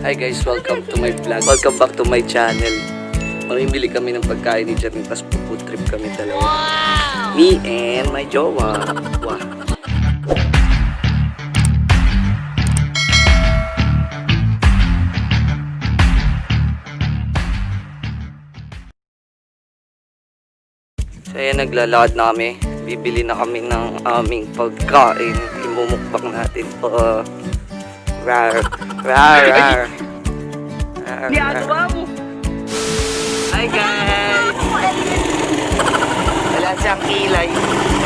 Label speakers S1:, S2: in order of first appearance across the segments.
S1: Hi guys, welcome to my vlog. Welcome back to my channel. Mamimili kami ng pagkain ni Jeremy, tapos food trip kami dalawa. Wow! Me and my jowa. Wow. So ayan, naglalakad na kami. Bibili na kami ng aming pagkain. Imumukbang natin. Rar.
S2: Ginagawa mo.
S1: Hi guys! Wala siyang kilay.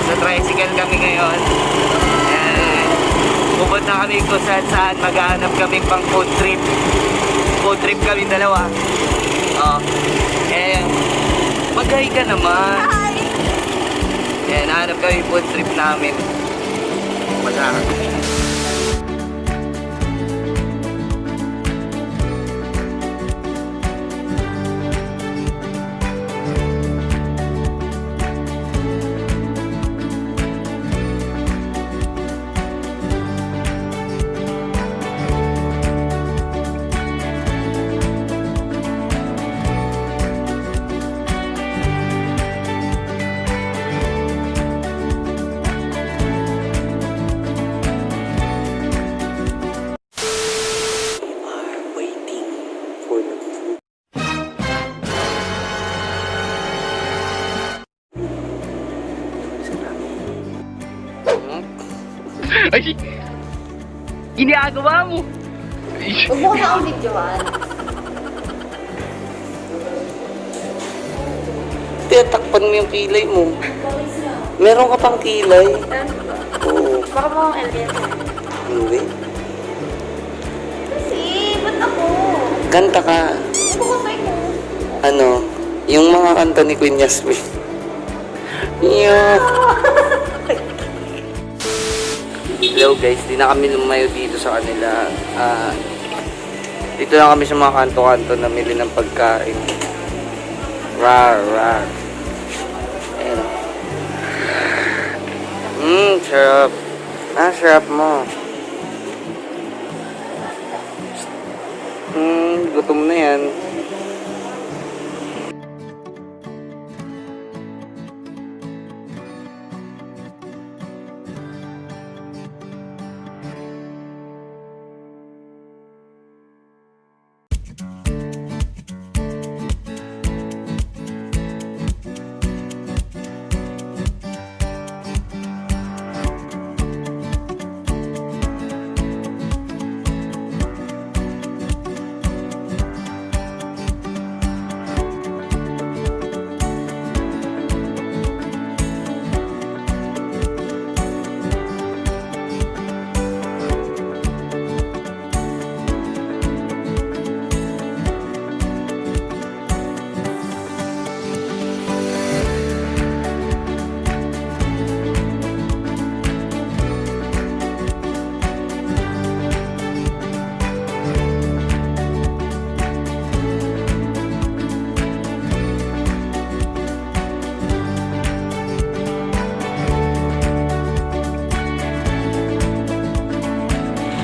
S1: Sa tricycle kami ngayon. Ayan. Pupunta kami kung saan maghahanap kami pang food trip. Food trip kami dalawa. Ayan. Mag-hi ka naman.
S2: Hi!
S1: Ayan, nahanap kami food trip namin. Mag-hanap.
S2: Ay! Ginagawa mo!
S3: Huwag mo na akong videoan.
S1: Tinatakpan mo yung kilay mo. Meron ka pang kilay? Oo.
S3: Baka mo akong LDS.
S1: Hindi.
S3: Kasi, ba't ako?
S1: Kanta ka.
S3: Bukasay ko.
S1: Ano? Yung mga kanta ni Queen Yasmin. Yeah. Hello guys, di na kami lumayo dito sa kanila. Dito lang kami sa mga kanto-kanto namili ng pagkain. Rar. Ayun. Sarap. Sarap mo. Gutom na yan.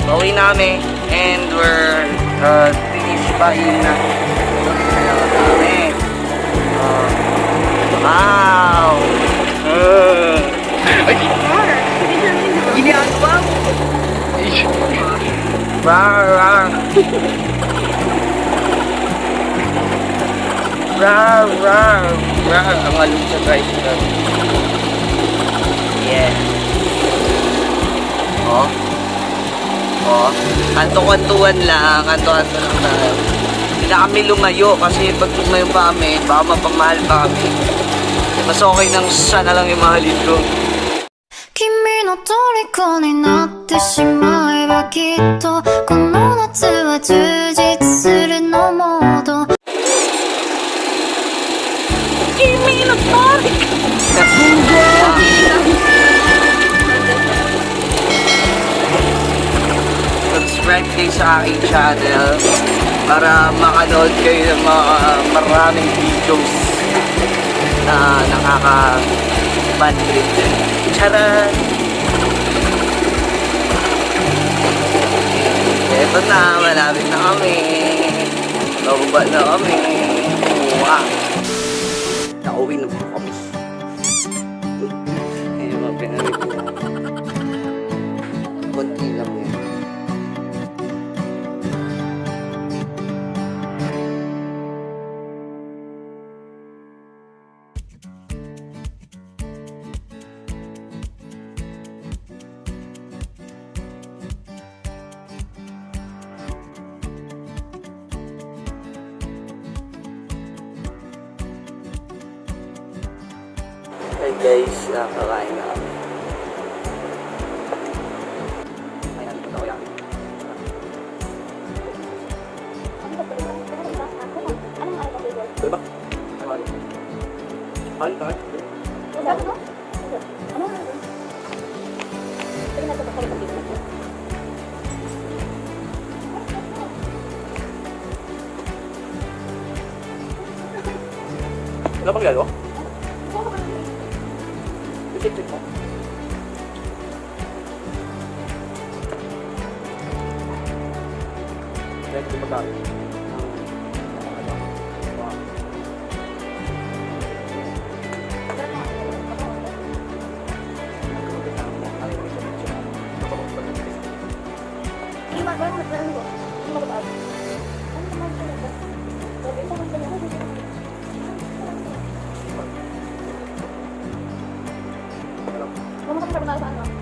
S1: Pauwi namin and we're finish buying na. Kaya kami. Wow!
S2: Ay! Ginagawa mo!
S1: Rar. Ang alog sa tricycle. Yeah. Kanto-kantuan lang tayo. Hindi na kami lumayo kasi pag lumayo pa kami, baka mapamahal pa kami. Mas okay nang sana lang yung mahalin ko.
S4: 君の虜になってしまえばきっとこの夏は充実するのモード君の虜
S1: Subscribe kayo sa aking channel para makanood kayo ng mga maraming videos na nakaka-bad trip. Charan! Ito na, malapit na kami. Bababa na kami. Wow. Nakauwi na po kami. Ayun mga pinamit na. Kunti lang yan. Hey guys, nakakain na kami. Ayan, ito ko yan. Ito ba? Ano ba? Ano bang galo? Check mo. Check ito magkano.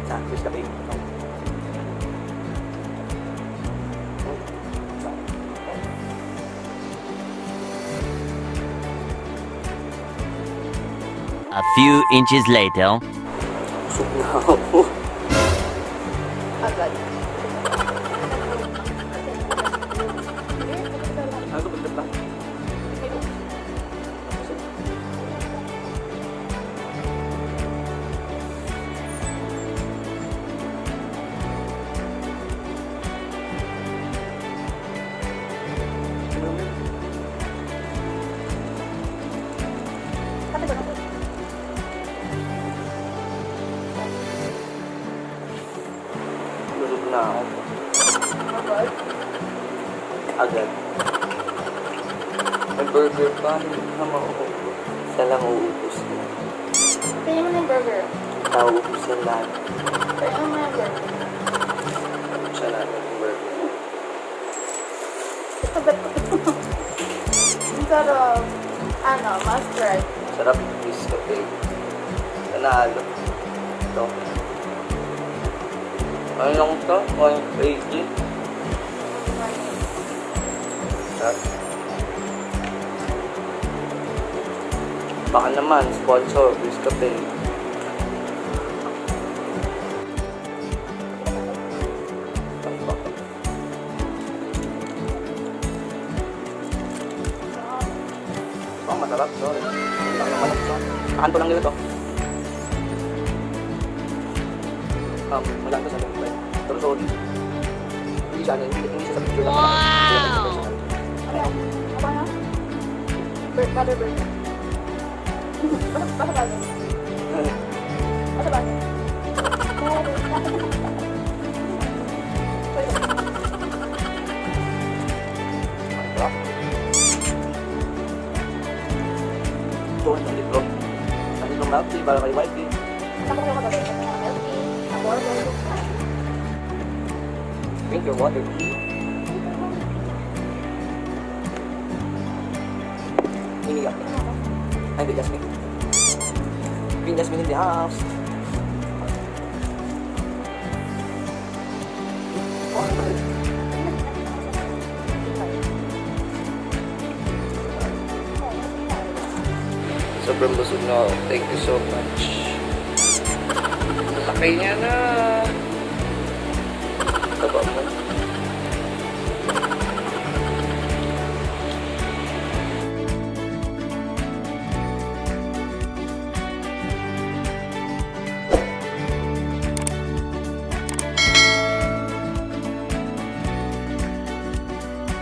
S1: Sa fish cafe.
S5: A few inches later.
S1: Busog na ako.
S3: Agad.
S1: Ano ito pagkat ba? Busog na ako. Agad. May burger pa. Na mauubos. Isa lang uubos na.
S3: Kaya mo na yung burger.
S1: Nauubos na lahat.
S3: Kaya mo na yung burger.
S1: Siya natin yung burger.
S3: Ito ba ito? Ang sarap. Ano, mustard.
S1: Sarap yung fish cafe. Nanalo. Ito. Ano lang ito? 180. Sarap. Baka naman, sponsor, fish cafe. Oh, masarap. Sorry. Ang manok to. Kanto lang nila to. Wala to sa pagkakas. Pero sorry. Hindi siya sa picture. Wow!
S3: Ano? Apa na? Butter burger. Basta ba? Basta ba?
S1: Ito, nandito. Nandito milk tea para kay wifey. Drink your water. Iniyak. Ay, hindi, Jasmine. Green Jasmine in the house. Sobrang busog na ako. Thank you so much. Takay niya na. Taba mo.